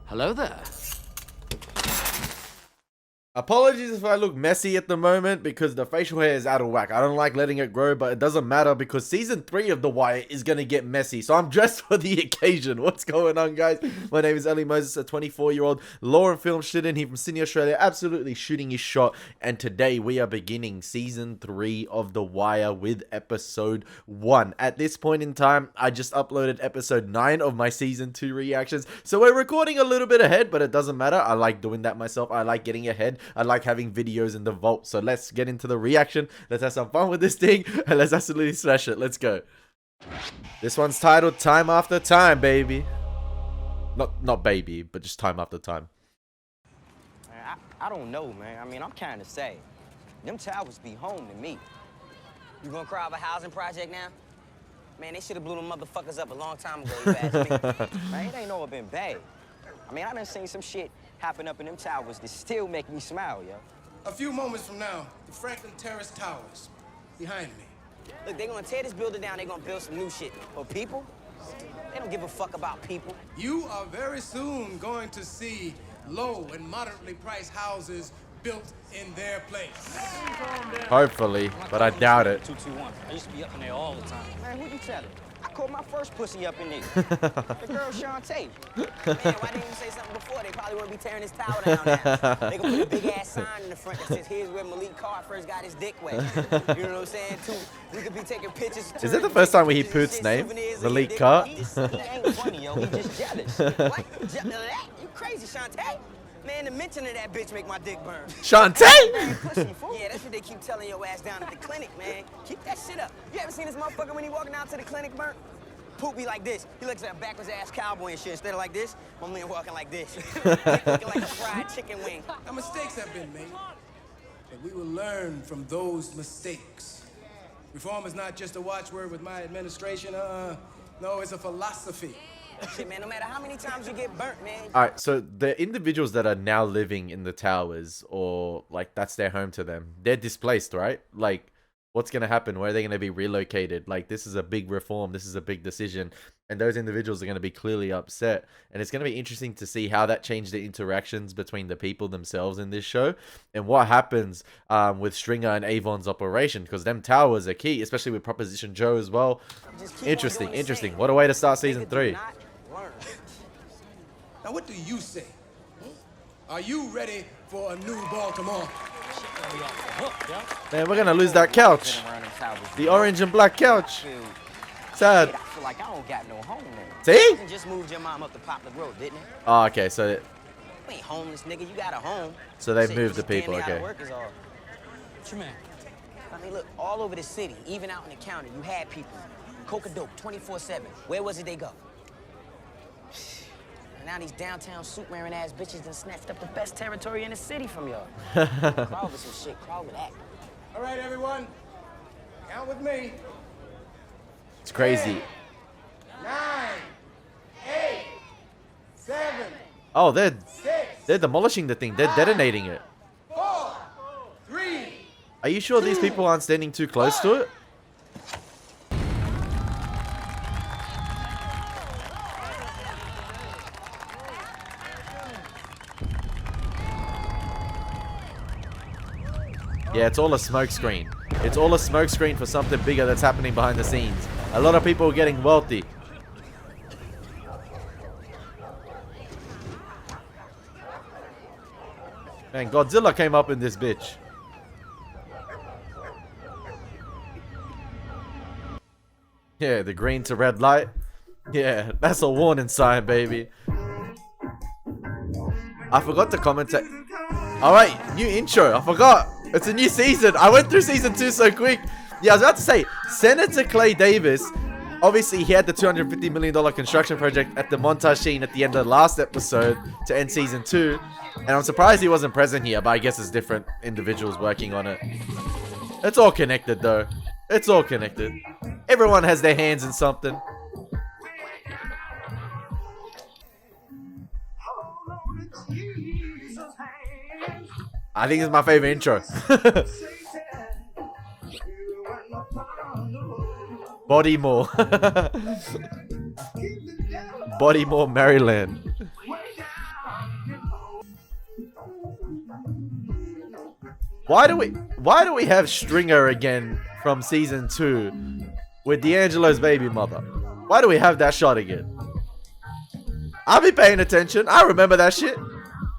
Hello there. Apologies if I look messy at the moment because the facial hair is out of whack. I don't like letting it grow, but it doesn't matter because season 3 of The Wire is going to get messy. So I'm dressed for the occasion. What's going on, guys? My name is Elie Moses, a 24-year-old law and film student here from Sydney, Australia, absolutely shooting his shot. And today we are beginning season 3 of The Wire with episode 1. At this point in time, I just uploaded episode 9 of my season 2 reactions. So we're recording a little bit ahead, but it doesn't matter. I like doing that myself. I like getting ahead. I like having videos in the vault. So let's get into the reaction. Let's have some fun with this thing and let's absolutely smash it. Let's go. This one's titled Time After Time, baby. Not baby, but just time after time. Man, I don't know, man. I mean, I'm kind of sad. Them towers be home to me. You gonna cry over a housing project now? Man, they should have blew them motherfuckers up a long time ago, you ask me. Man, it ain't never been bad. I mean, I done seen some shit happen up in them towers that still make me smile, yo. A few moments from now, the Franklin Terrace Towers, behind me. Look, they gonna tear this building down, they gonna build some new shit. But people, they don't give a fuck about people. You are very soon going to see low and moderately priced houses built in their place. Hopefully, but I doubt it. 221. I used to be up in there all the time. Man, who you telling? I caught my first pussy up in there. The girl Shantae. Man, why didn't you say something before? They probably wouldn't be tearing this tower down now. They gonna put a big ass sign in the front that says, "Here's where Malik Carr first got his dick wet." You know what I'm saying? Too. We could be taking pictures. Is it the first time we hear Poot's name? Malik Carr? He ain't funny, yo. He just jealous. What? You crazy, Shantae? Man, the mention of that bitch make my dick burn. Shantae! Yeah, that's what they keep telling your ass down at the clinic, man. Keep that shit up. You ever seen this motherfucker when he walking out to the clinic, burn? Poop be like this. He looks like a backwards ass cowboy and shit. Instead of like this, my man walking like this. Looking like a fried chicken wing. Now, mistakes have been made, but we will learn from those mistakes. Reform is not just a watchword with my administration. No, it's a philosophy. Shit, man, no matter how many times you get burnt, man. Alright, so the individuals that are now living in the towers, or like that's their home to them, they're displaced, right? Like, what's going to happen? Where are they going to be relocated? Like, this is a big reform. This is a big decision. And those individuals are going to be clearly upset. And it's going to be interesting to see how that changed the interactions between the people themselves in this show. And what happens with Stringer and Avon's operation. Because them towers are key, especially with Proposition Joe as well. Interesting, interesting. What a way to start season 3. Now, what do you say? Are you ready for a new Baltimore? Man, we're going to lose that couch. The orange and black couch. Sad. I feel like I don't got no home, man. See? You just moved your mom up the Poplar Road, didn't it? Oh, okay. So, You ain't homeless, nigga. You got a home. so they've Shit, moved you the just damn people. near out of Okay. work is all. What you mean? I mean, look, all over the city, even out in the county, you had people. Coca dope, 24/7. Where was it they go? And now these downtown suit-wearing ass bitches done snatched up the best territory in the city from y'all. Crawl with some shit, crawl with that. All right, everyone. Count with me. It's crazy. 9, 8, 7, Oh, 6, they're demolishing the thing. They're detonating it. 4, 3. Are you sure these people aren't standing too close to it? Yeah, it's all a smoke screen. It's all a smoke screen for something bigger that's happening behind the scenes. A lot of people are getting wealthy. Man, Godzilla came up in this bitch. Yeah, the green to red light. Yeah, that's a warning sign, baby. I forgot to commentate. Alright, new intro. I forgot. It's a new season. I went through season 2 so quick. Yeah, I was about to say, Senator Clay Davis, obviously he had the $250 million construction project at the montage scene at the end of the last episode to end season 2. And I'm surprised he wasn't present here, but I guess it's different individuals working on it. It's all connected though. It's all connected. Everyone has their hands in something. I think it's my favorite intro. Bodymore. Bodymore, Maryland. Why do we have Stringer again from season 2 with D'Angelo's baby mother? Why do we have that shot again? I'll be paying attention. I remember that shit.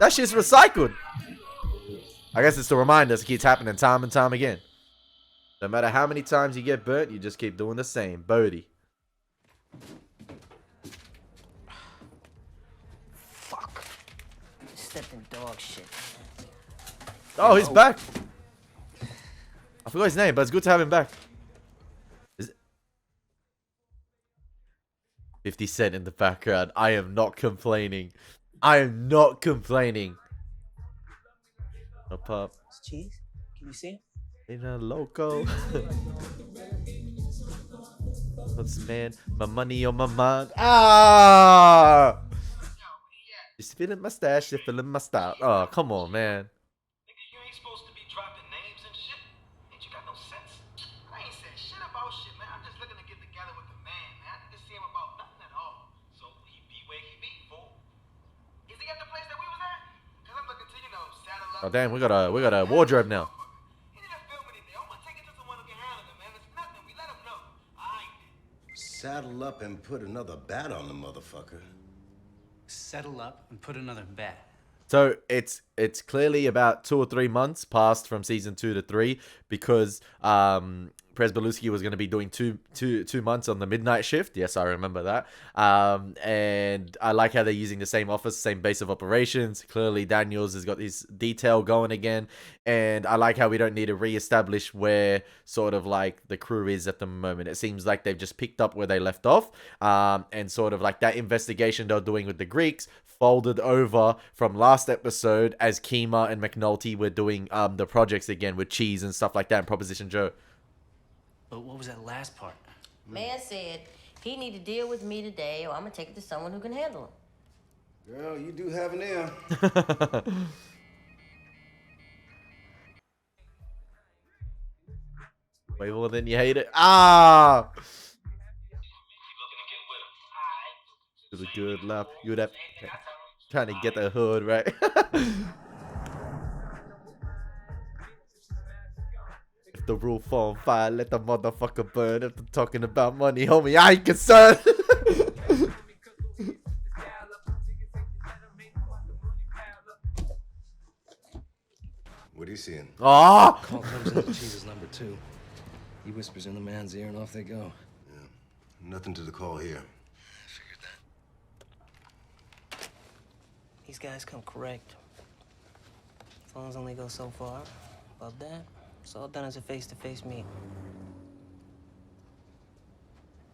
That shit's recycled. I guess it's to remind us it keeps happening time and time again. No matter how many times you get burnt, you just keep doing the same. Bodie. Fuck. Stepped in dog shit. Oh, he's back. I forgot his name, but it's good to have him back. Is it 50 Cent in the background. I am not complaining. I am not complaining. Up up. It's cheese. Can you see it? In a loco. What's man? My money on my mind. Ah! Just feeling my stash, you're feeling my style. Oh, come on, man. You ain't supposed to be dropping names and shit. Ain't you got no sense? I ain't saying shit about shit, man. I'm just looking to get together with the man, man. I didn't see him about nothing at all. So he be where he be, fool. Is he at the place that we was at? Cause I'm looking to, you know, saddle up. Oh damn, we got a wardrobe now. He didn't film anything. I'm gonna take it to someone who can handle it, man. It's nothing. We let him know. Aight. Saddle up and put another bat on the motherfucker. Settle up and put another bet. So it's clearly about 2 or 3 months passed from season 2 to 3 because Prez Belusky was going to be doing two months on the midnight shift. Yes, I remember that. And I like how they're using the same office, same base of operations. Clearly, Daniels has got his detail going again. And I like how we don't need to reestablish where sort of like the crew is at the moment. It seems like they've just picked up where they left off. And sort of like that investigation they're doing with the Greeks folded over from last episode as Kima and McNulty were doing the projects again with Cheese and stuff like that and Proposition Joe. But what was that last part? Man said he need to deal with me today or I'm gonna take it to someone who can handle him. Girl, you do have an ear. Way more than you hate it. Ah! It was a good laugh. You would have trying to get the hood right. If the roof on fire, let the motherfucker burn. If they're talking about money, homie, I ain't concerned. What are you seeing? Ah! Call comes in, Cheese's number 2. He whispers in the man's ear and off they go. Yeah. Nothing to the call here. Figured that. These guys come correct. Phones only go so far. Above that, it's all done as a face-to-face meet.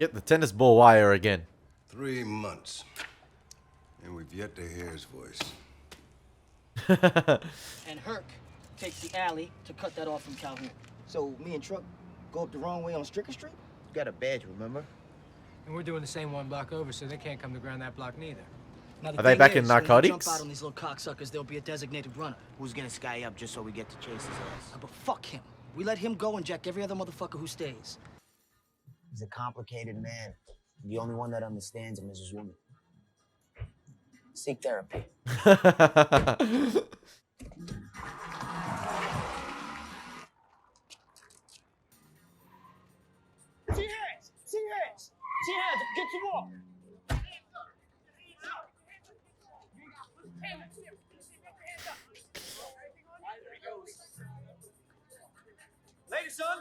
Get the tennis ball wire again. 3 months. And we've yet to hear his voice. And Herc takes the alley to cut that off from Calhoun. So me and Truck go up the wrong way on Stricker Street? You got a badge, remember? And we're doing the same one block over, so they can't come to ground that block neither. Now, the Are they thing back in is, when you narcotics? jump out on these little cocksuckers, there'll be a designated runner. Who's gonna sky up just so we get to chase his ass? But fuck him. We let him go and jack every other motherfucker who stays. He's a complicated man. The only one that understands him is his woman. Seek therapy. Get some more! Ladies, son!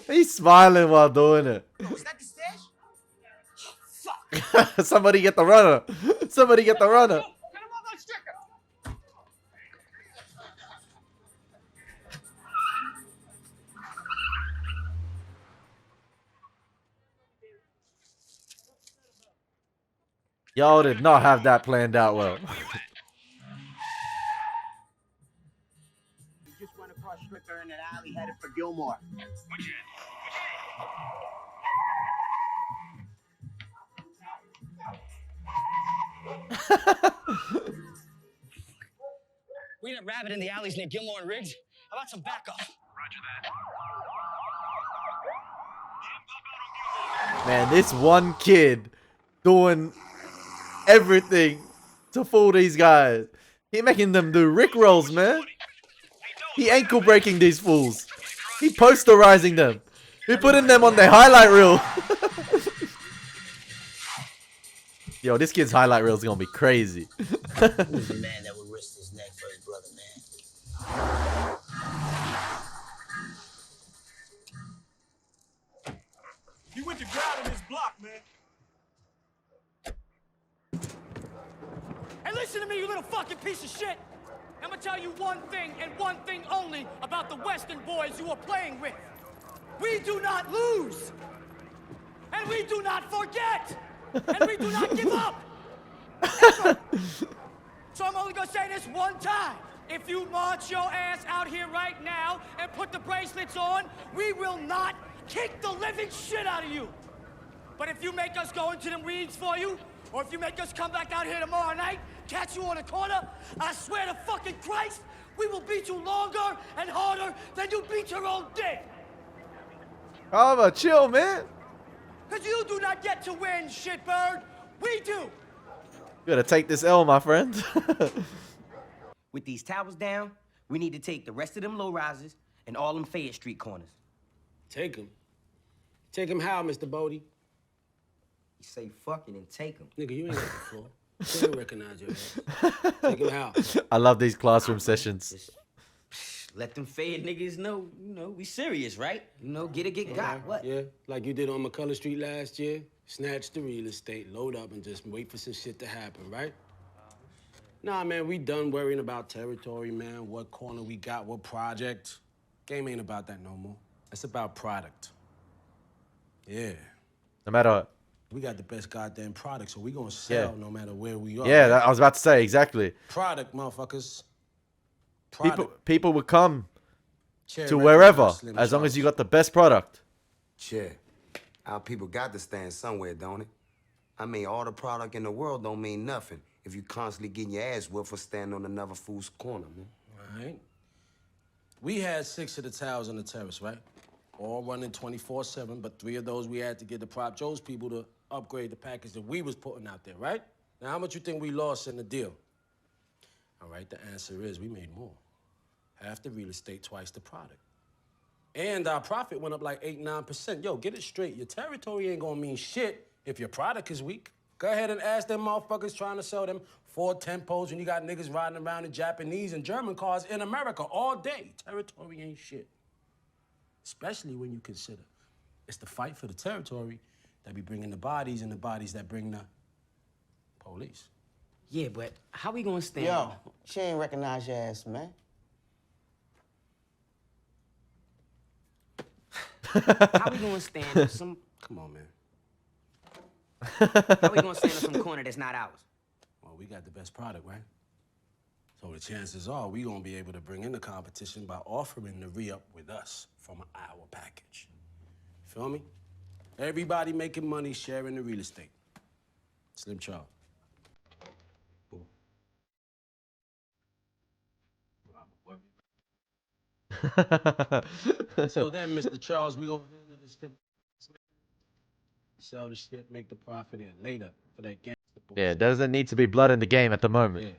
He's smiling while doing it. Was that the stash? Fuck! Somebody get the runner. Somebody get the runner. Get him off that Stricker! Y'all did not have that planned out well. You just went across Stricker in an alley headed for Gilmore. We didn't rabbit in the alleys near Gilmore and Riggs. How about some backup? Man, this one kid doing everything to fool these guys. He making them do Rick rolls, man. He ankle breaking these fools. He posterizing them. He putting them on their highlight reel. Yo, this kid's highlight reel is gonna be crazy. Who's the man that would risk his neck for his brother, man? He went to ground in his block, man. Hey, listen to me, you little fucking piece of shit! I'm gonna tell you one thing and one thing only about the Western boys you are playing with. We do not lose! And we do not forget! And we do not give up! Ever. So I'm only gonna say this one time. If you march your ass out here right now and put the bracelets on, we will not kick the living shit out of you. But if you make us go into them reeds for you, or if you make us come back out here tomorrow night, catch you on a corner, I swear to fucking Christ, we will beat you longer and harder than you beat your own dick. How about chill, man? Because you do not get to win, shitbird. We do. You gotta take this L, my friend. With these towers down, we need to take the rest of them low rises and all them Fayette Street corners. Take them? Take them how, Mr. Bodie? You say fucking and take them. Nigga, you ain't got the floor. They don't recognize your ass. Take them how? I love these classroom sessions. Just let them Fayette niggas know, we serious, right? Get it, get got, what? Yeah, like you did on McCullough Street last year. Snatch the real estate, load up, and just wait for some shit to happen, right? Nah, man, we done worrying about territory, man. What corner we got, what project. Game ain't about that no more. It's about product. Yeah. No matter what. We got the best goddamn product, so we gonna sell no matter where we are. Yeah, I was about to say, exactly. Product, motherfuckers. People would come to wherever, as long as you got the best product. Chair. Our people got to stand somewhere, don't it? I mean, all the product in the world don't mean nothing if you constantly getting your ass whooped for standing on another fool's corner, man. All right. We had 6 of the towers on the terrace, right? All running 24/7, but 3 of those we had to get the Prop Joe's people to upgrade the package that we was putting out there, right? Now, how much you think we lost in the deal? All right, the answer is we made more. Half the real estate, twice the product. And our profit went up like 8-9%. Yo, get it straight. Your territory ain't gonna mean shit if your product is weak. Go ahead and ask them motherfuckers trying to sell them 4 tempos when you got niggas riding around in Japanese and German cars in America all day. Territory ain't shit. Especially when you consider it's the fight for the territory that be bringing the bodies and the bodies that bring the police. Yeah, but how we gonna stand? Yo, she ain't recognize your ass, man. How we gonna stand in some... Come on, man. How we gonna stand in some corner that's not ours? Well, we got the best product, right? So the chances are we gonna be able to bring in the competition by offering the re-up with us from our package. Feel me? Everybody making money, sharing the real estate. Slim Charles. So then, Mr. Charles, we gonna handle this thing. Sell the shit, make the profit in later for that gangster bullshit. Yeah, doesn't need to be blood in the game at the moment. Yeah.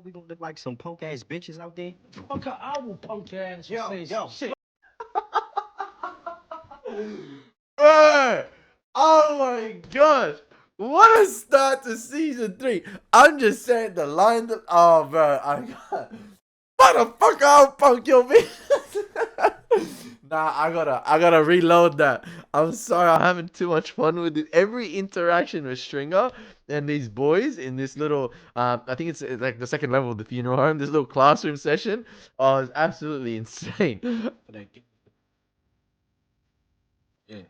We gonna look like some punk ass bitches out there? Fuck I will punk ass. Yo. Shit. Bro! Oh my gosh! What a start to season 3! I'm just saying the line that. Oh, bro, I got. Motherfucker, I'll punk your bitch! Nah, I gotta reload that. I'm sorry, I'm having too much fun with it. Every interaction with Stringer and these boys in this little, I think it's like the second level of the funeral home, this little classroom session, is absolutely insane. Yeah.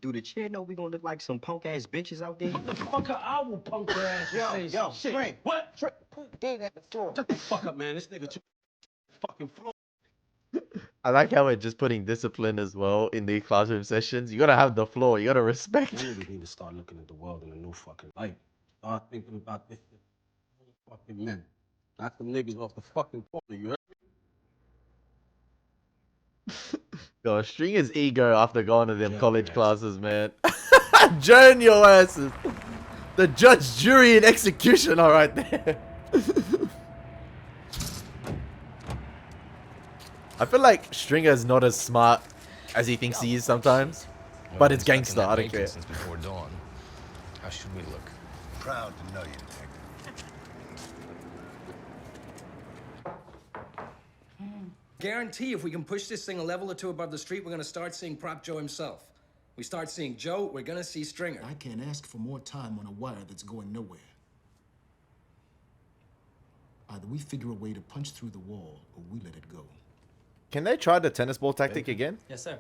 Do the chair know we gonna look like some punk ass bitches out there? Motherfucker, I will punk your ass. Yo, shit. Frank. What? Put Dave at the floor. Shut the fuck up, man. This nigga too fucking floor. I like how we're just putting discipline as well in the classroom sessions. You gotta have the floor. You gotta respect. We really need to start looking at the world in a new fucking light. Start thinking about this fucking men. Not the niggas off the fucking corner, you heard me? Yo, Stringer's ego after going to them college classes, man. Join your asses. The judge, jury, and executioner right there. I feel like Stringer's not as smart as he thinks he is sometimes. Well, But it's been stuck in gangster, that I don't bacon care. since before dawn. How should we look? Proud to know you, detective. Guarantee if we can push this thing a level or two above the street, we're gonna start seeing Prop Joe himself. We start seeing Joe, we're gonna see Stringer. I can't ask for more time on a wire that's going nowhere. Either we figure a way to punch through the wall, or we let it go. Can they try the tennis ball tactic again? Yes, sir.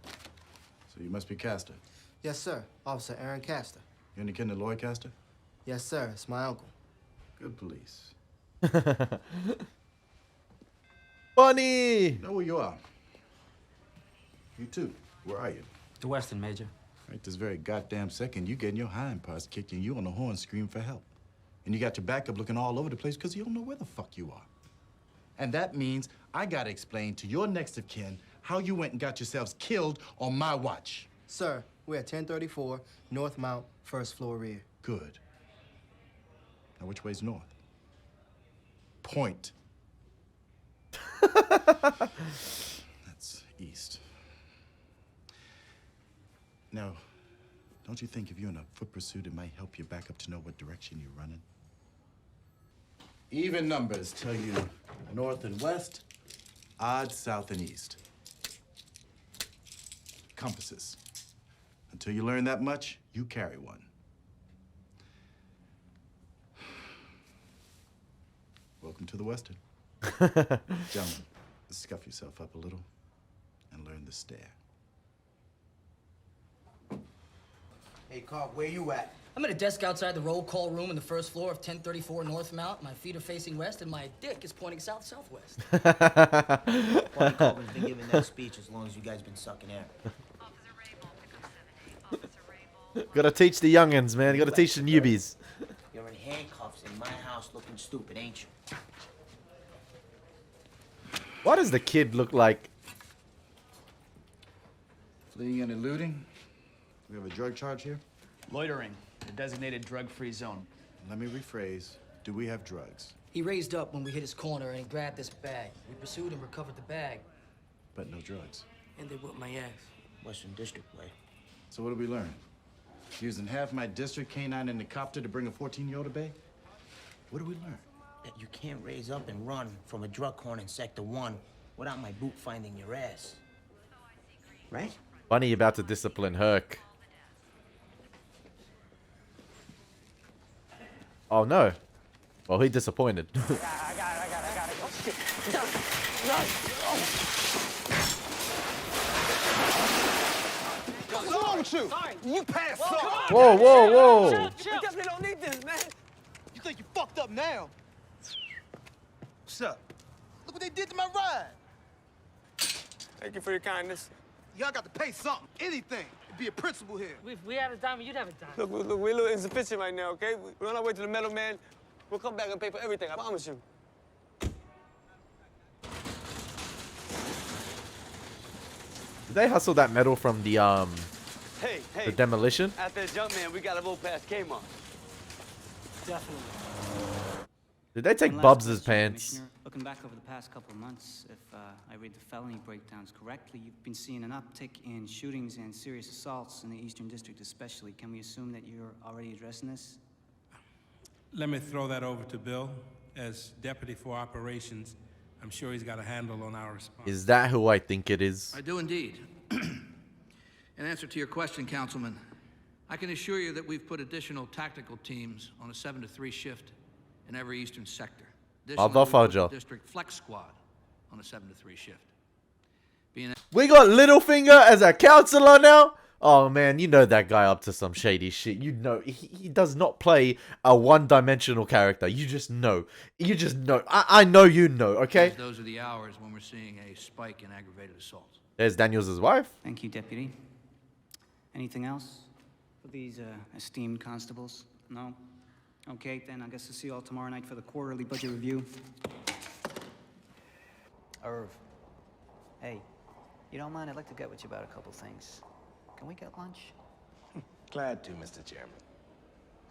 So you must be Castor. Yes, sir. Officer Aaron Castor. You any kin to Lloyd Castor? Yes, sir. It's my uncle. Good police. Funny! Know where you are. You too. Where are you? The Western, Major. Right this very goddamn second, you getting your hind parts kicked and you on the horn screaming for help. And you got your backup looking all over the place because you don't know where the fuck you are. And that means I gotta explain to your next of kin how you went and got yourselves killed on my watch. Sir, we're at 1034 North Mount, first floor rear. Good. Now which way's north? Point. That's east. Now, don't you think if you're in a foot pursuit, it might help you back up to know what direction you're running? Even numbers tell you north and west, odd south and east. Compasses. Until you learn that much, you carry one. Welcome to the Western. Gentlemen, scuff yourself up a little and learn the stare. Hey, Carl, where you at? I'm at a desk outside the roll call room in the first floor of 1034 North Mount. My feet are facing west, and my dick is pointing south-southwest. Paul Colvin's been giving that speech as long as you guys been sucking air. Gotta teach the youngins, man. Gotta teach the newbies. You're in handcuffs in my house looking stupid, ain't you? Why does the kid look like... Fleeing and eluding? We have a drug charge here? Loitering, a designated drug-free zone. Let me rephrase. Do we have drugs? He raised up when we hit his corner, and he grabbed this bag. We pursued and recovered the bag. But no drugs. And they whipped my ass. Western District way. So what did we learn? Using half my district canine in the copter to bring a 14-year-old to bay? What did we learn? That you can't raise up and run from a drug corner in Sector 1 without my boot finding your ass. Right? Bunny about to discipline Herc. Oh no. Well, he disappointed. I got it. Oh, shit. What's wrong with you? Sorry. You passed up. Whoa, whoa, whoa. Chill. We definitely don't need this, man. You think you fucked up now? What's up? Look what they did to my ride. Thank you for your kindness. Y'all got to pay something, anything, to be a principal here. If we had a dime, you'd have a dime. Look, we're a little insufficient right now, okay? We're on our way to the metal man. We'll come back and pay for everything, I promise you. Did they hustle that metal from the Hey. the demolition? After the jump man, we got to vote past Kmart. Definitely. Did they take One last Bubs' question, pants? Commissioner. Looking back over the past couple of months, if I read the felony breakdowns correctly, you've been seeing an uptick in shootings and serious assaults in the Eastern District especially. Can we assume that you're already addressing this? Let me throw that over to Bill. As Deputy for Operations, I'm sure he's got a handle on our response. Is that who I think it is? I do indeed. In answer to your question, Councilman, I can assure you that we've put additional tactical teams on a 7 to 3 shift in every eastern sector. Additionally, we put the District Flex Squad on a 7 to 3 shift. We got Littlefinger as a counselor now? Oh man, you know that guy up to some shady shit. You know, he does not play a one-dimensional character. You just know. You just know. I know you know, okay? Those are the hours when we're seeing a spike in aggravated assaults. There's Daniels' wife. Thank you, Deputy. Anything else for these esteemed constables? No? Okay, then I guess I'll see you all tomorrow night for the quarterly budget review. Irv. Hey, you don't mind? I'd like to get with you about a couple things. Can we get lunch? Glad to, Mr. Chairman.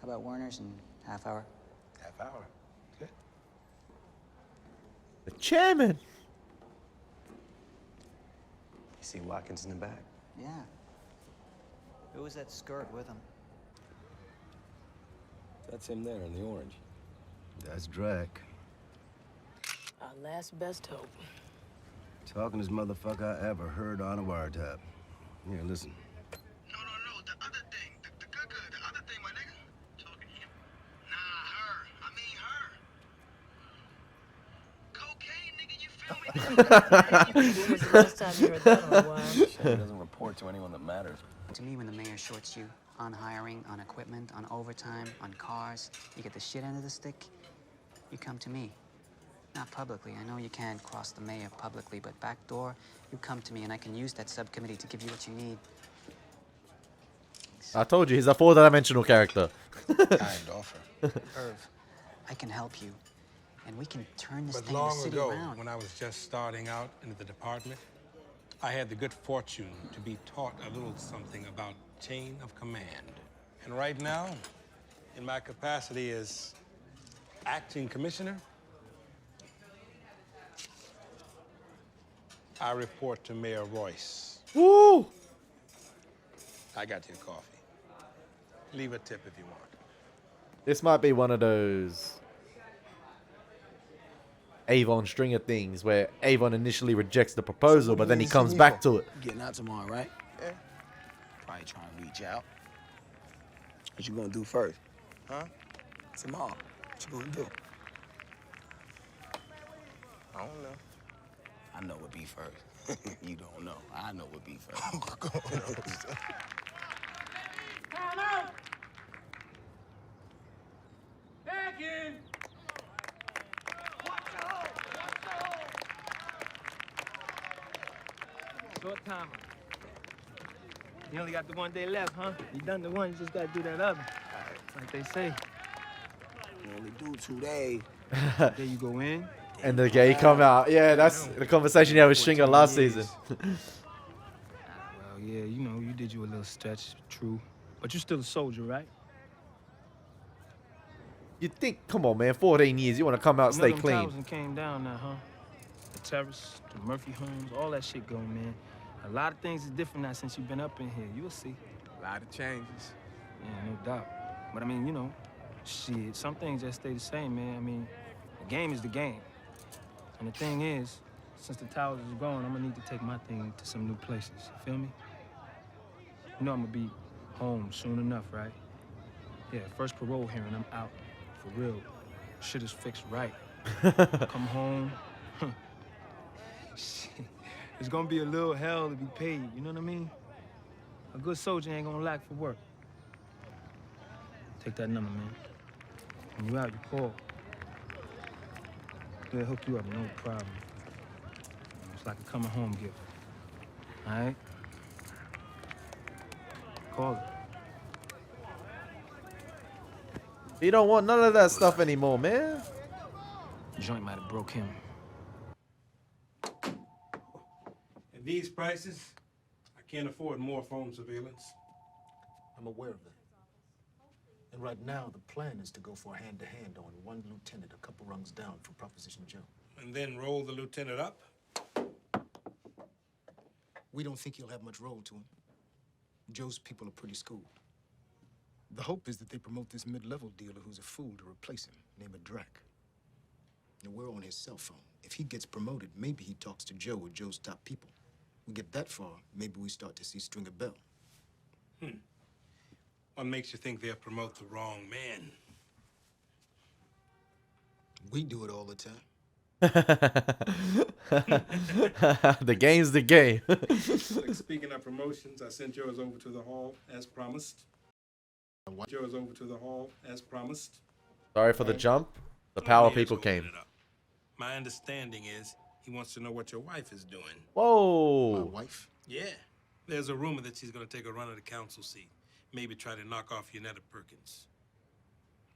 How about Werner's in half hour? Half hour. Good. The chairman. You see Watkins in the back? Yeah. Who was that skirt with him? That's him there in the orange. That's Drac. Our last best hope. Talkingest motherfucker I ever heard on a wiretap. Yeah, listen. When was the last time you heard that on a wire? Shit, he doesn't report to anyone that matters. To me, when the mayor shorts you on hiring, on equipment, on overtime, on cars, you get the shit end of the stick, you come to me. Not publicly. I know you can't cross the mayor publicly, but backdoor, you come to me and I can use that subcommittee to give you what you need. I told you, he's a 4-dimensional character. Kind offer. Irv, I can help you. And we can turn this But thing in the long city ago, around. when I was just starting out in the department, I had the good fortune to be taught a little something about chain of command. And right now, in my capacity as acting commissioner, I report to Mayor Royce. Woo! I got your coffee. Leave a tip if you want. This might be one of those Avon Stringer things where Avon initially rejects the proposal, but then he comes back to it. Getting out tomorrow, right? Yeah. Probably trying to reach out. What you gonna do first? Huh? Tomorrow. What you gonna do? I don't know. I know what be first. You don't know. I know what be first. Time out! Back in! Watch the hole! Watch the hole! Short timer. You only got the 1 day left, huh? You done the one, you just gotta do that other. Like they say. You only do 2 days. There you go in. And the gay come out. Yeah, that's the conversation you had with Stringer last season. Well, yeah, you know, you did you a little stretch, true. But you're still a soldier, right? You think, come on, man, 14 years, you want to come out and stay them clean. towers done came down now, huh? The terrace, the Murphy homes, all that shit going, man. A lot of things is different now since you've been up in here. You'll see. A lot of changes. Yeah, no doubt. But I mean, you know, shit, some things just stay the same, man. I mean, the game is the game. And the thing is, since the towers is gone, I'm gonna need to take my thing to some new places. You feel me? You know I'm gonna be home soon enough, right? Yeah, first parole hearing, I'm out. For real. Shit is fixed right. Come home. Shit. It's gonna be a little hell to be paid, you know what I mean? A good soldier ain't gonna lack for work. Take that number, man. When you out, you call. They'll hook you up, no problem. It's like a coming home gift. All right? Call it. You don't want none of that stuff anymore, man. Joint might have broke him. At these prices, I can't afford more phone surveillance. I'm aware of that. And right now, the plan is to go for a hand-to-hand on one lieutenant a couple rungs down from Proposition Joe. And then roll the lieutenant up? We don't think he'll have much role to him. Joe's people are pretty schooled. The hope is that they promote this mid-level dealer who's a fool to replace him, named Drac. Now, we're on his cell phone. If he gets promoted, maybe he talks to Joe or Joe's top people. We get that far, maybe we start to see Stringer Bell. What makes you think they'll promote the wrong man? We do it all the time. The game's the game. Look, speaking of promotions, I sent yours over to the hall as promised. Yours over to the hall as promised. Sorry for the jump. The power people came. My understanding is he wants to know what your wife is doing. Whoa. My wife? Yeah. There's a rumor that she's going to take a run at the council seat. Maybe try to knock off Yonetta Perkins.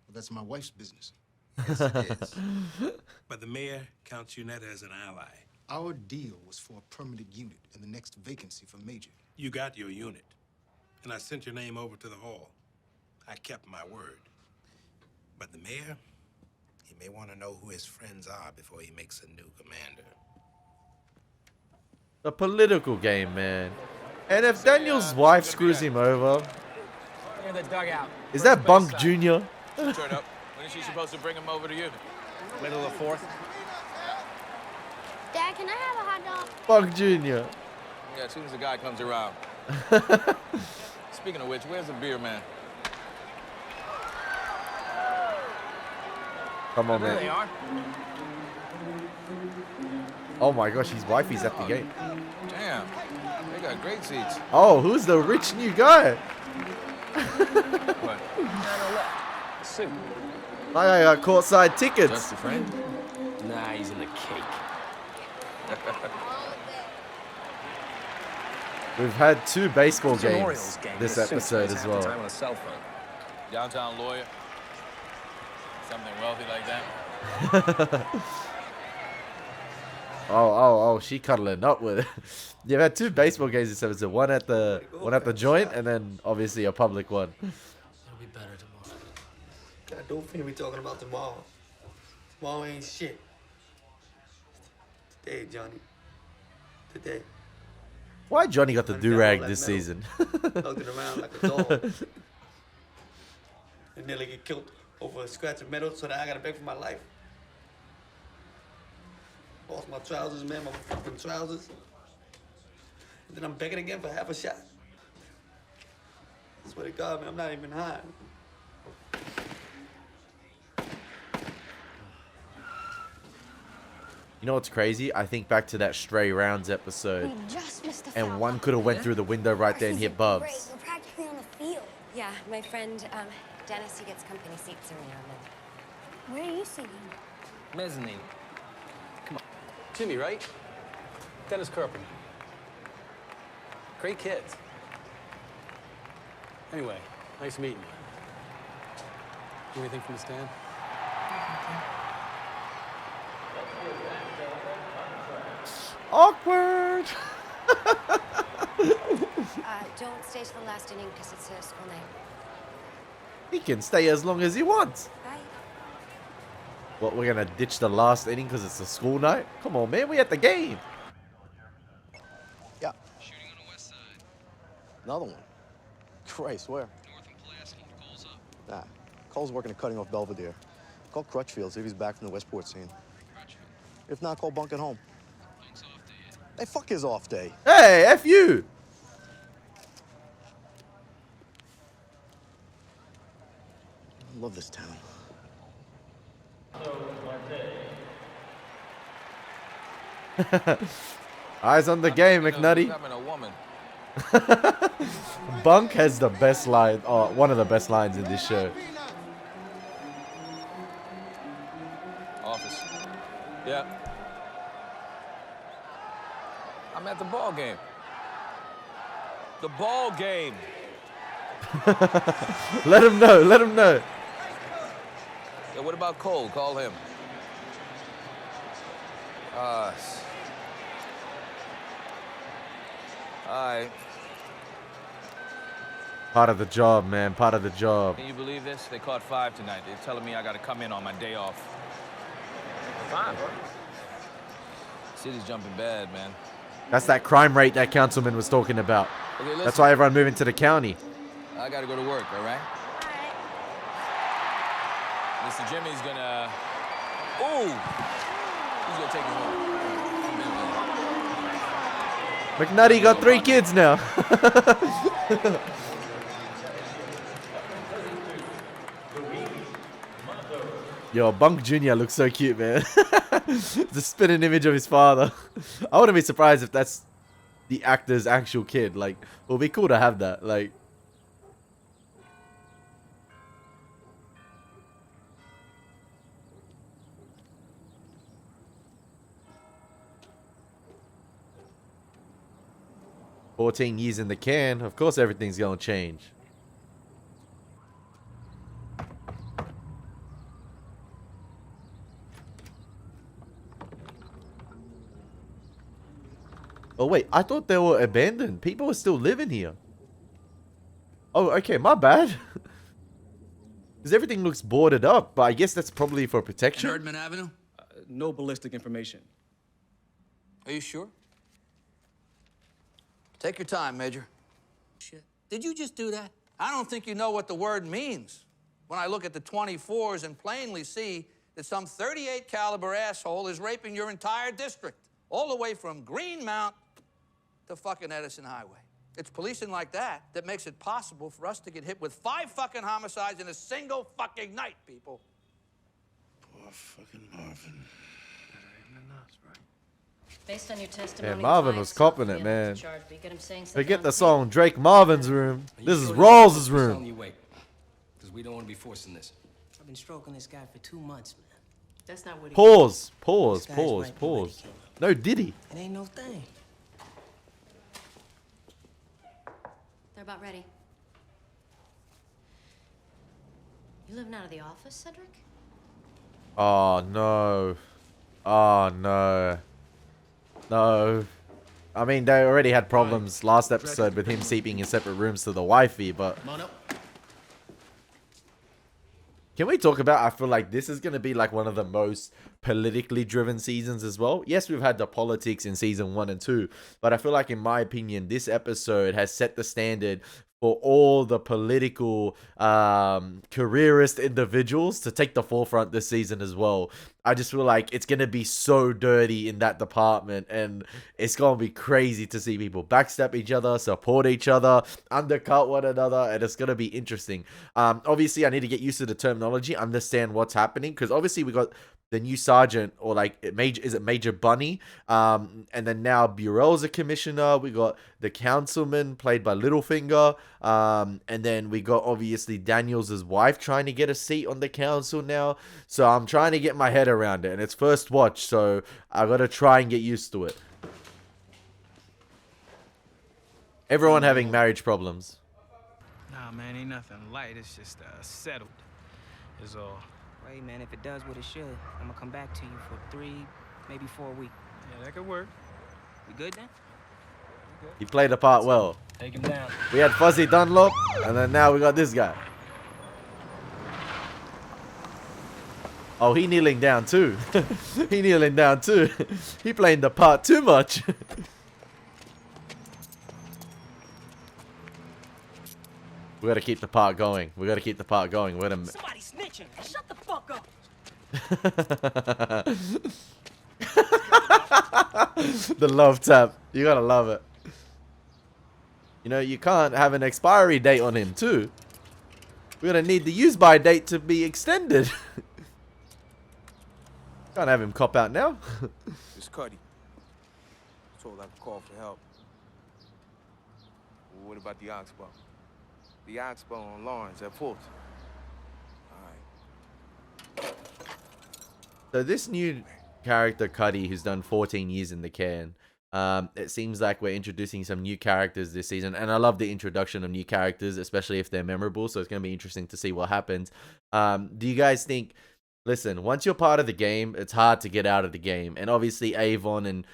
Well, that's my wife's business. Yes, it is. But the mayor counts Yonetta as an ally. Our deal was for a permanent unit in the next vacancy for Major. You got your unit. And I sent your name over to the hall. I kept my word. But the mayor, he may want to know who his friends are before he makes a new commander. A political game, man. And if Daniel's wife screws him over, In the dugout. is that Bunk Jr.? Turn up. When is she supposed to bring him over to you? Middle of the fourth. Dad, can I have a hot dog? Bunk Jr. Yeah, as soon as the guy comes around. Speaking of which, where's the beer man? Come on, There they man. are. Oh my gosh, his wifey's at the gate. Damn, they got great seats. Oh, who's the rich new guy? What? Soup. My guy got courtside tickets. Just a friend? Nah, he's in the cake. We've had 2 baseball It's an games Orioles game. this This suit episode stays as half the well. time on a cell phone. Downtown lawyer. Something wealthy like that. Oh, she cuddling up with it. You've had 2 baseball games this episode. One at the joint, and then obviously a public one. It'll be better tomorrow. God, don't think we talking about tomorrow. Tomorrow ain't shit. Today, Johnny. Today. Why Johnny got the do-rag this metal. season? Lugged it around like a dog. And nearly get killed over a scratch of metal, so now I gotta beg for my life. Lost my trousers, man, my fucking trousers. And then I'm begging again for half a shot. I swear to God, man, I'm not even high. You know what's crazy? I think back to that Stray Rounds episode, We just missed a and foul. one could have went through the window right there and hit Bubs. We're practically on the field. Yeah, my friend, Dennis, he gets company seats every now and then. Where are you sitting? Mezzanine. Come on. Jimmy, right? Dennis Carpenter. Great kids. Anyway, nice meeting you. Anything from the stand? Awkward. Don't stay till the last inning because it's a school night. He can stay as long as he wants. Bye. What, we're gonna ditch the last inning because it's a school night? Come on, man, we at the game. Yeah. Shooting on the west side. Another one. Christ, where? North and Pulaski. Cole's up. Nah. Cole's working at cutting off Belvedere. Call Crutchfield, see if he's back from the Westport scene. Crutchfield. If not, call Bunk at home. Bunk's off day yet. Hey, fuck his off day. Hey, F you. I love this town. Eyes on the game, McNutty. Becoming a woman. Bunk has the best line, one of the best lines in this show. Office. Yeah. I'm at the ball game. The ball game. Let him know, let him know. Yeah, what about Cole? Call him. All right. Part of the job, man, part of the job. Can you believe this? They caught 5 tonight. They're telling me I got to come in on my day off. 5, huh? City's jumping bad, man. That's that crime rate that councilman was talking about. Okay, listen. That's why everyone moving to the county. I got to go to work, all right? Mr. Jimmy's gonna... Ooh! He's gonna take us home. McNutty got 3 kids now. Yo, Bunk Jr. looks so cute, man. The spinning image of his father. I wouldn't be surprised if that's the actor's actual kid. Like, it would be cool to have that. Like, 14 years in the can, of course everything's gonna change. Oh wait, I thought they were abandoned. People were still living here. Oh, okay, my bad. Because everything looks boarded up, but I guess that's probably for protection. Erdman Avenue? No ballistic information. Are you sure? Take your time, Major. Shit. Did you just do that? I don't think you know what the word means. When I look at the 24s and plainly see that some 38 caliber asshole is raping your entire district, all the way from Greenmount to fucking Edison Highway. It's policing like that that makes it possible for us to get hit with 5 fucking homicides in a single fucking night, people. Poor fucking Marvin. Based on your testimony, Yeah, Marvin was copping it, man. Forget Forget the song Drake Marvin's room. This is Rawls' room. Because we don't want to be forcing this. I've been stroking this guy for 2 months, man. That's not what he Pause. This Pause. guy's Pause. right for what he Pause. killed. No Diddy. It ain't no thing. They're about ready. You living out of the office, Cedric? Oh no. Oh no. No. I mean, they already had problems last episode with him sleeping in separate rooms to the wifey, but... Can we talk about, I feel like this is going to be like one of the most politically driven seasons as well. Yes, we've had the politics in season 1 and 2, but I feel like, in my opinion, this episode has set the standard for all the political careerist individuals to take the forefront this season as well. I just feel like it's going to be so dirty in that department, and it's going to be crazy to see people backstab each other, support each other, undercut one another, and it's going to be interesting. Obviously, I need to get used to the terminology, understand what's happening, because obviously we got the new sergeant, or like Major Bunny, and then now Burrell's a commissioner. We got the councilman played by Littlefinger, and then we got obviously Daniels' wife trying to get a seat on the council now. So I'm trying to get my head around it, and it's first watch, so I gotta try and get used to it. Everyone having marriage problems. Nah, man, ain't nothing light. It's just settled. Is all. Hey, man, if it does what it should, I'm gonna come back to you for 3, maybe 4 weeks. Yeah, that could work. We good then? He played the part well. Take him down. We had Fuzzy Dunlop, and then now we got this guy. Oh, he kneeling down too. He kneeling down too. He playing the part too much. We gotta keep the part going. We gotta keep the part going. Wait a minute. Somebody snitching. Shut the fuck up. The love tap. You gotta love it. You know, you can't have an expiry date on him too. We're gonna need the use by date to be extended. Can't have him cop out now. It's Cuddy. Told I could call for help. Well, what about the Oxbow? The Oxbow on Lawrence at 4th. Alright. So this new character, Cuddy, who's done 14 years in the can, it seems like we're introducing some new characters this season, and I love the introduction of new characters, especially if they're memorable, so it's going to be interesting to see what happens. Do you guys think, listen, once you're part of the game, it's hard to get out of the game, and obviously Avon and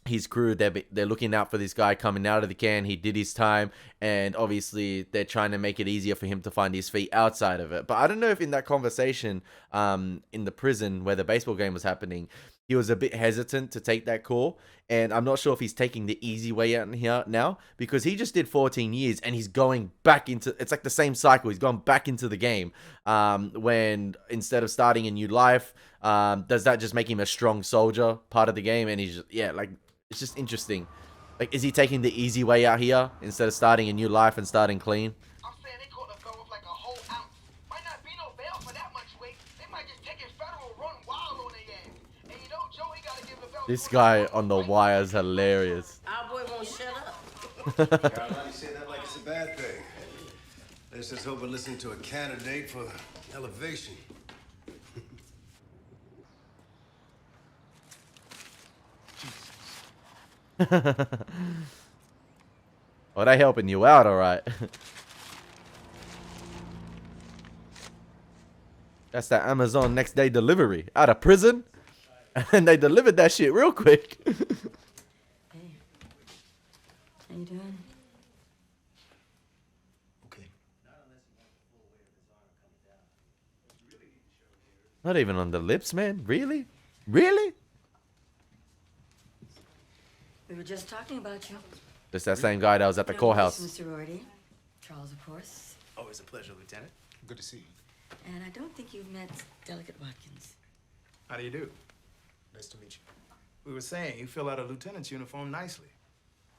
his crew, they're looking out for this guy coming out of the can. He did his time, and obviously they're trying to make it easier for him to find his feet outside of it. But I don't know if in that conversation in the prison where the baseball game was happening, he was a bit hesitant to take that call, and I'm not sure if he's taking the easy way out here now, because he just did 14 years and he's going back into, it's like the same cycle. He's gone back into the game when instead of starting a new life, does that just make him a strong soldier part of the game? And he's just, yeah, like, it's just interesting. Like, is he taking the easy way out here instead of starting a new life and starting clean? I'm saying they caught a fellow with like a whole ounce. Might not be no bail for that much weight. They might just take it federal, run wild on their ass. And you know, Joe, he gotta give the belt. This guy on the wire is hilarious. Our boy won't shut up. Caroline, you say that like it's a bad thing. Let's just hope we're listening to a candidate for elevation. Oh, they helping you out, all right. That's that Amazon next day delivery out of prison, and they delivered that shit real quick. How you doing? Okay. Not even on the lips, man. Really? Really? We were just talking about you. Just that same guy that was at the courthouse. From the sorority. Charles, of course. Always a pleasure, Lieutenant. Good to see you. And I don't think you've met Delegate Watkins. How do you do? Nice to meet you. We were saying you fill out a lieutenant's uniform nicely.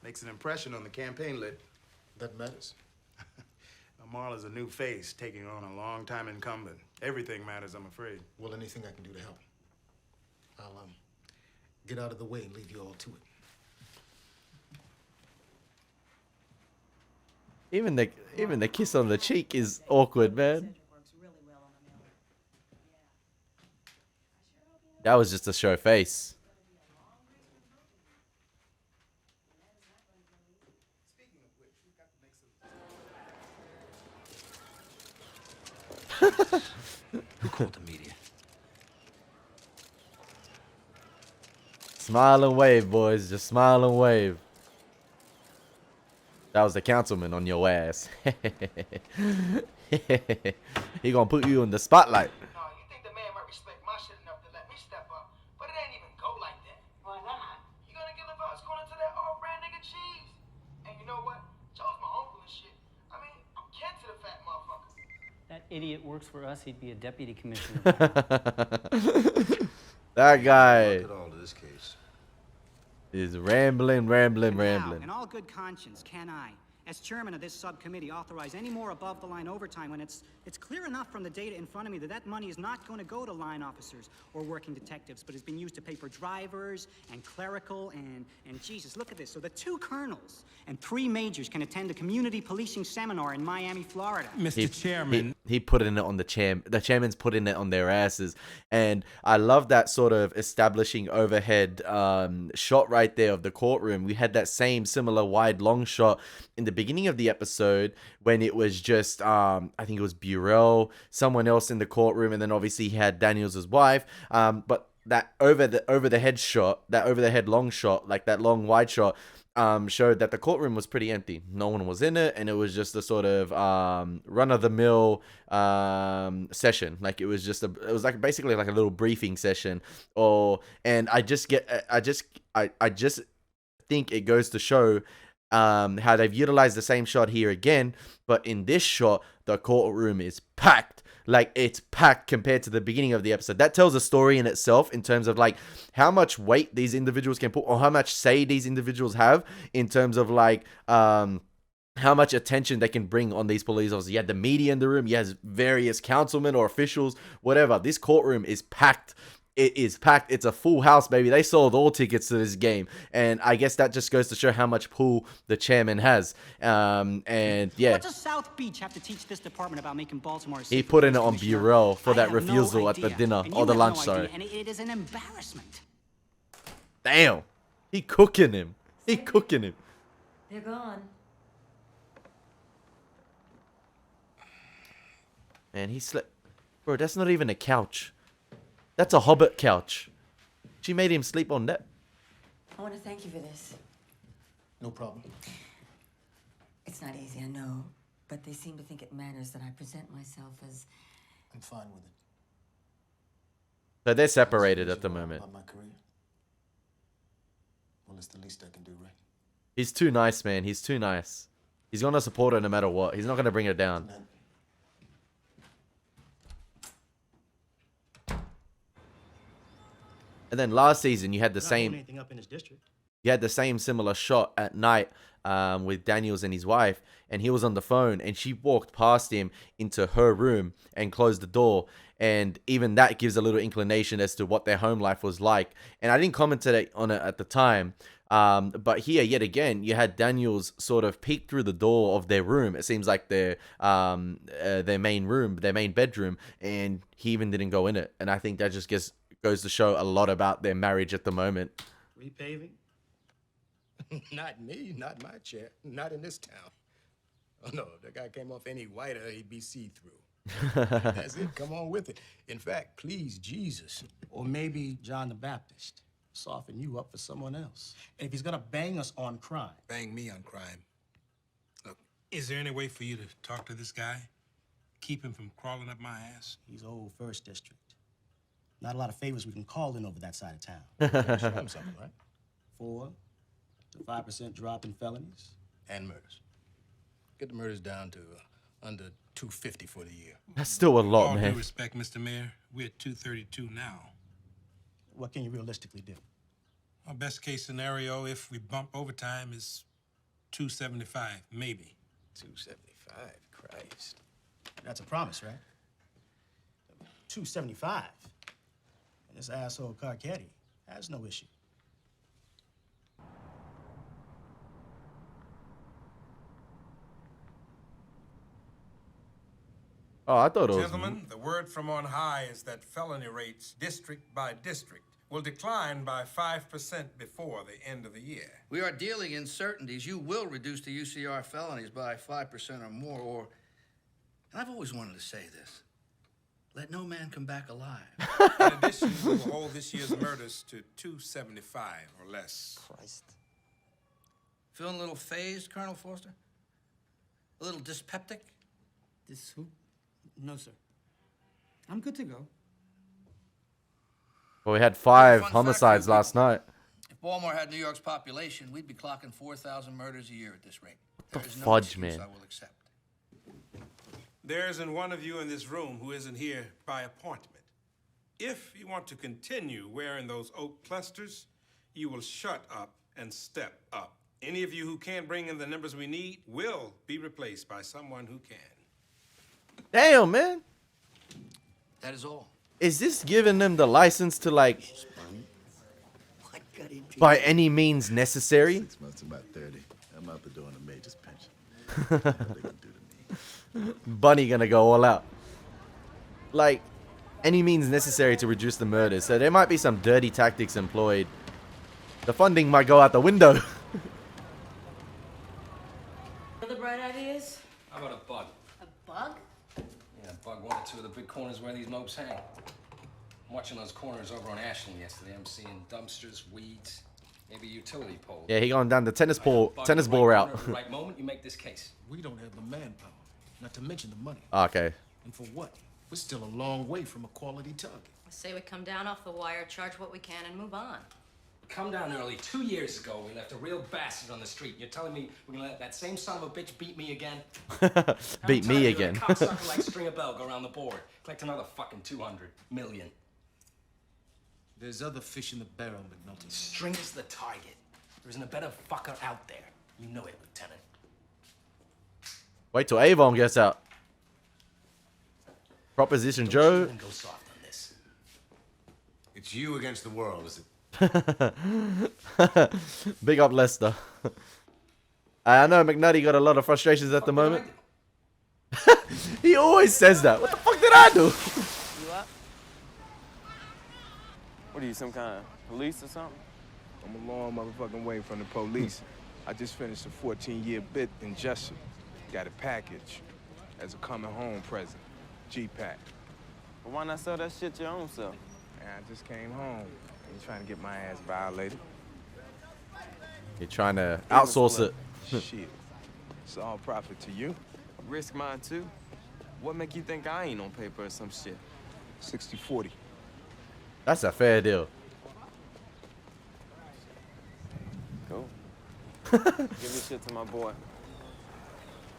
Makes an impression on the campaign lit. That matters. Marla's a new face, taking on a long-time incumbent. Everything matters, I'm afraid. Well, anything I can do to help. I'll get out of the way and leave you all to it. Even the kiss on the cheek is awkward, man. That was just to show face. Who called the media? Smile and wave, boys. Just smile and wave. That was the councilman on your ass. He gonna put you in the spotlight. No, you think the man might respect my shit enough to let me step up, but it ain't even go like that. Why not? You gonna give the votes going into that off-brand nigga cheese? And you know what? Joe's my uncle and shit. I mean, I'm kin to the fat motherfucker. That idiot works for us. He'd be a deputy commissioner. That guy Look at all of this case. is rambling. Now, in all good conscience, can I, as chairman of this subcommittee, authorize any more above-the-line overtime when it's clear enough from the data in front of me that that money is not going to go to line officers or working detectives, but is being used to pay for drivers and clerical and Jesus, look at this. So the 2 colonels and 3 majors can attend a community policing seminar in Miami, Florida. Mr. Chairman. He put in it on the chairman's putting it on their asses. And I love that sort of establishing overhead shot right there of the courtroom. We had that same similar wide long shot in the beginning of the episode when it was just I think it was Burrell, someone else in the courtroom, and then obviously he had Daniels' wife. But that over the head shot, that over the head long shot, like that long wide shot, showed that the courtroom was pretty empty. No one was in it, and it was just a sort of run-of-the-mill session. Like it was like basically like a little briefing session. And I just think it goes to show how they've utilized the same shot here again, but in this shot, the courtroom is packed. Like, it's packed compared to the beginning of the episode. That tells a story in itself in terms of, like, how much weight these individuals can put, or how much say these individuals have in terms of, like, how much attention they can bring on these police officers. You had the media in the room, you had various councilmen or officials, whatever. This courtroom is packed. It is packed. It's a full house, baby. They sold all tickets to this game. And I guess that just goes to show how much pull the chairman has. And yeah. What does South Beach have to teach this department about making Baltimore a safer He put in place, it on Commissioner? Burrell for I that have refusal no at the idea, dinner, and or you the have lunch, no sorry. idea, and it is an embarrassment. Damn. He cooking him. He cooking him. They're gone. Man, he slept. Bro, that's not even a couch. That's a hobbit couch. She made him sleep on that. I want to thank you for this. No problem. It's not easy, I know, but they seem to think it matters that I present myself as... I'm fine with it. So they're separated at the moment. About my career. Well, it's the least I can do, right? He's too nice, man. He's too nice. He's gonna support her no matter what. He's not gonna bring her down. And then last season, you had the same. Anything up in his district. You had the same similar shot at night with Daniels and his wife, and he was on the phone, and she walked past him into her room and closed the door. And even that gives a little inclination as to what their home life was like. And I didn't comment on it at the time, but here, yet again, you had Daniels sort of peek through the door of their room. It seems like their main room, their main bedroom, and he even didn't go in it. And I think that just goes to show a lot about their marriage at the moment. Repaving? Not me, not my chair, not in this town. Oh no, if the guy came off any whiter, he'd be see-through. That's it, come on with it. In fact, please, Jesus. Or maybe John the Baptist. Soften you up for someone else. And if he's gonna bang us on crime. Bang me on crime. Look, is there any way for you to talk to this guy? Keep him from crawling up my ass? He's old First District. Not a lot of favors we can call in over that side of town. Show him something, right? 4 to 5% drop in felonies. And murders. Get the murders down to under 250 for the year. That's still a lot, All man. due respect, Mr. Mayor, we're at 232 now. What can you realistically do? Our best case scenario, if we bump overtime, is 275, maybe. 275, Christ. That's a promise, right? 275. And this asshole Carcetti has no issue. Oh, I thought it was. Gentlemen, the word from on high is that felony rates, district by district, will decline by 5% before the end of the year. We are dealing in certainties. You will reduce the UCR felonies by 5% or more, or, and I've always wanted to say this, let no man come back alive. In addition, we will hold this year's murders to 275 or less. Christ. Feeling a little phased, Colonel Foster? A little dyspeptic? This who? No, sir. I'm good to go. Well, we had 5 Fun homicides fact, last night. If Baltimore had New York's population, we'd be clocking 4,000 murders a year at this rate. What There the is no fudge, excuse man? I will accept. There isn't one of you in this room who isn't here by appointment. If you want to continue wearing those oak clusters, you will shut up and step up. Any of you who can't bring in the numbers we need will be replaced by someone who can. Damn, man. That is all. Is this giving them the license to, like, by any means necessary? 6 months, about 30. I'm out the door on a major's pension. Bunny gonna go all out. Like, any means necessary to reduce the murders. So there might be some dirty tactics employed. The funding might go out the window. Other bright ideas? How about a bug? A bug? Yeah, bug 1 or 2 of the big corners where these mopes hang. I'm watching those corners over on Ashland yesterday. I'm seeing dumpsters, weeds, maybe a utility pole. Yeah, he going down the tennis ball Bug in the route. corner at the right moment, you make this case. We don't have the manpower, not to mention the money. Okay. And for what? We're still a long way from a quality target. I say we come down off the wire, charge what we can, and move on. Come down early. 2 years ago, we left a real bastard on the street. You're telling me we're gonna let that same son of a bitch beat me again? Beat me again. A cocksucker like Stringer Bell go around the board, collect another fucking 200 million. There's other fish in the barrel, McNulty. Stringer's the target. There isn't a better fucker out there. You know it, Lieutenant. Wait till Avon gets out. Proposition Joe. Go soft on this. It's you against the world, is it? Big up Lester. I know McNutty got a lot of frustrations at the moment. He always says that. What the fuck did I do? You up? What are you, some kind of police or something? I'm a long motherfucking way from the police. I just finished a 14-year bit in Jessup. Got a package as a coming home present. G-Pack. Well, why not sell that shit your own self? And I just came home. Ain't trying to get my ass violated. You're trying to outsource it. Shit. It's all profit to you. Risk mine too? What make you think I ain't on paper or some shit? 60-40. That's a fair deal. Cool. Give this shit to my boy.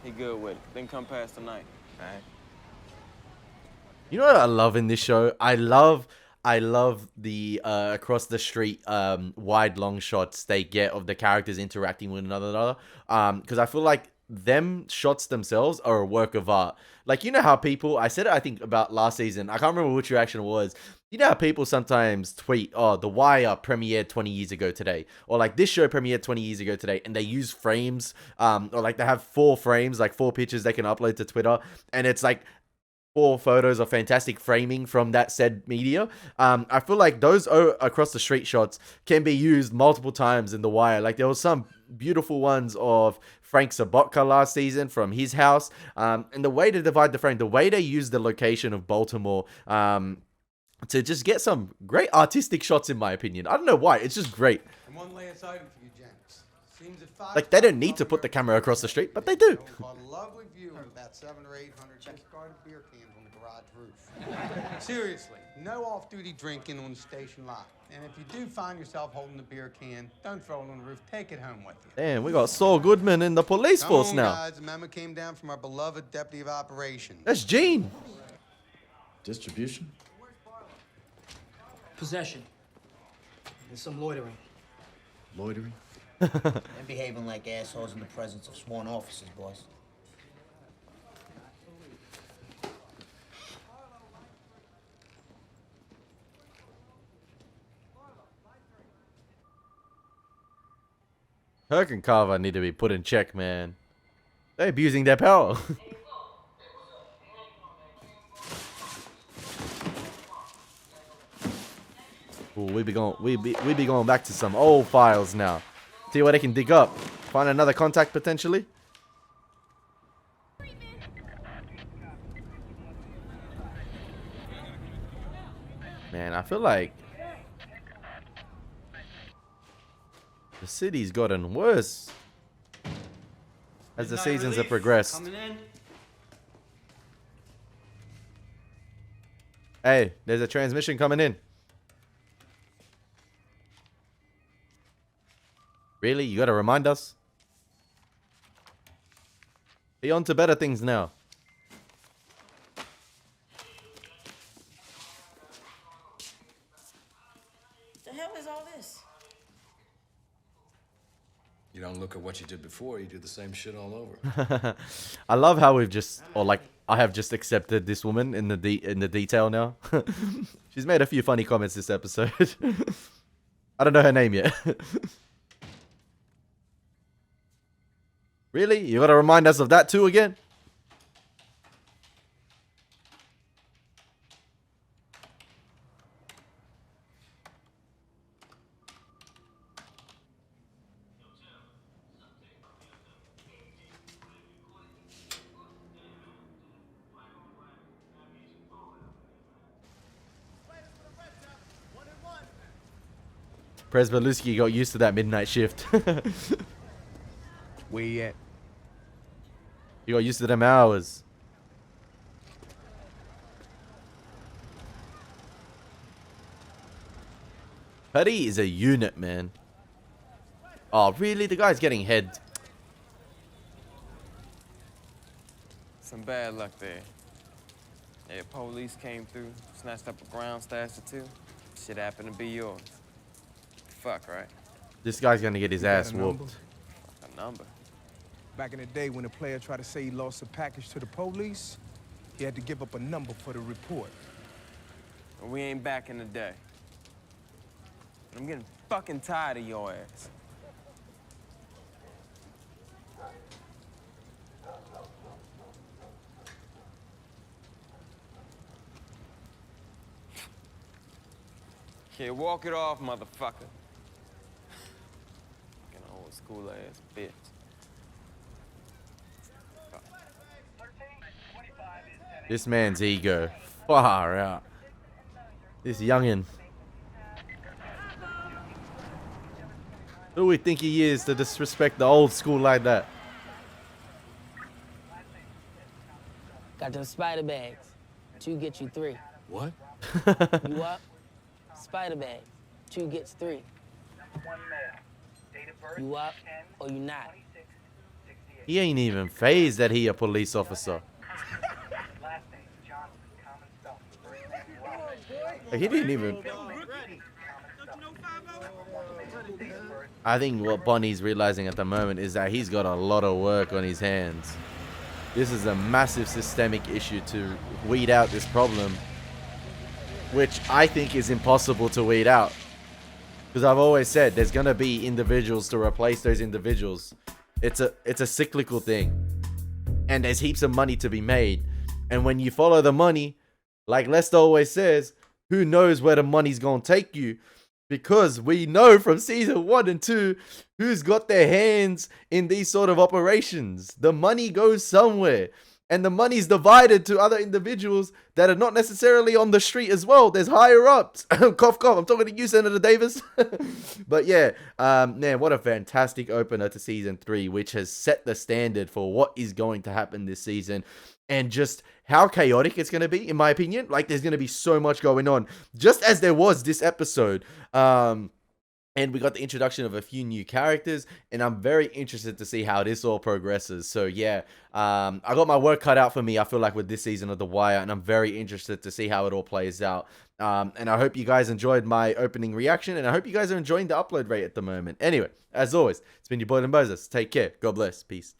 He good with it. Then come past tonight. All right? You know what I love in this show? I love the across the street wide long shots they get of the characters interacting with one another. Because I feel like them shots themselves are a work of art. Like, you know how people, I said it I think about last season, I can't remember which reaction it was. You know how people sometimes tweet, oh, The Wire premiered 20 years ago today, or like this show premiered 20 years ago today, and they use frames, or like they have 4 frames, like 4 pictures they can upload to Twitter, and it's like 4 photos of fantastic framing from that said media. I feel like those across the street shots can be used multiple times in The Wire. Like there was some beautiful ones of Frank Sobotka last season from his house. And the way to divide the frame, the way they use the location of Baltimore to just get some great artistic shots, in my opinion. I don't know why. It's just great. And one last item for you, Janice. Seems that 5 Like they don't need to put the camera across the street, but they do. love with you, about 700 or 800 discarded beer cans on the garage roof. Seriously, no off-duty drinking on the station lot. And if you do find yourself holding the beer can, don't throw it on the roof. Take it home with you. Damn, we got Saul Goodman in the police force Come on, now. guys. The memo came down from our beloved deputy of operations. That's Gene. Distribution? Possession. And some loitering. Loitering? And behaving like assholes in the presence of sworn officers, boss. Herc and Carver need to be put in check, man. They're abusing their power. Ooh, we be going back to some old files now. See what they can dig up. Find another contact potentially. Man, I feel like the city's gotten worse as the seasons have progressed. Coming in. Hey, there's a transmission coming in. Really? You gotta remind us? Be on to better things now. The hell is all this? You don't look at what you did before, you do the same shit all over. I love how we've just, or like, I have just accepted this woman in the detail now. She's made a few funny comments this episode. I don't know her name yet. Really? You gotta remind us of that too again? Presbeluski got used to that midnight shift. Where you at? You got used to them hours. Petty is a unit, man. Oh, really? The guy's getting head. Some bad luck there. Yeah, police came through, snatched up a ground stash or two. Shit happened to be yours. Fuck, right? This guy's gonna get his ass whooped. A number. Back in the day when a player tried to say he lost a package to the police, he had to give up a number for the report. But we ain't back in the day. I'm getting fucking tired of your ass. Yeah, walk it off, motherfucker. Fucking old school ass bitch. This man's ego. Far out. This youngin. Who do we think he is to disrespect the old school like that? Got them spider bags. 2 get you 3. What? You up? Spider bags. 2 gets 3. You up or you not? He ain't even phased that he a police officer. Like, he didn't even. I think what Bonnie's realizing at the moment is that he's got a lot of work on his hands. This is a massive systemic issue to weed out this problem, which I think is impossible to weed out. Because I've always said there's gonna be individuals to replace those individuals. It's a cyclical thing, and there's heaps of money to be made. And when you follow the money, like Lester always says, who knows where the money's gonna take you? Because we know from season 1 and 2 who's got their hands in these sort of operations. The money goes somewhere. and the money's divided to other individuals that are not necessarily on the street as well. There's higher ups. Cough, cough. I'm talking to you, Senator Davis. But yeah, man, what a fantastic opener to season 3, which has set the standard for what is going to happen this season. And just how chaotic it's going to be, in my opinion. Like, there's going to be so much going on, just as there was this episode. And we got the introduction of a few new characters, and I'm very interested to see how this all progresses. So yeah, I got my work cut out for me, I feel like, with this season of The Wire, and I'm very interested to see how it all plays out. And I hope you guys enjoyed my opening reaction, and I hope you guys are enjoying the upload rate at the moment. Anyway, as always, it's been your boy Elie Moses. Take care. God bless. Peace.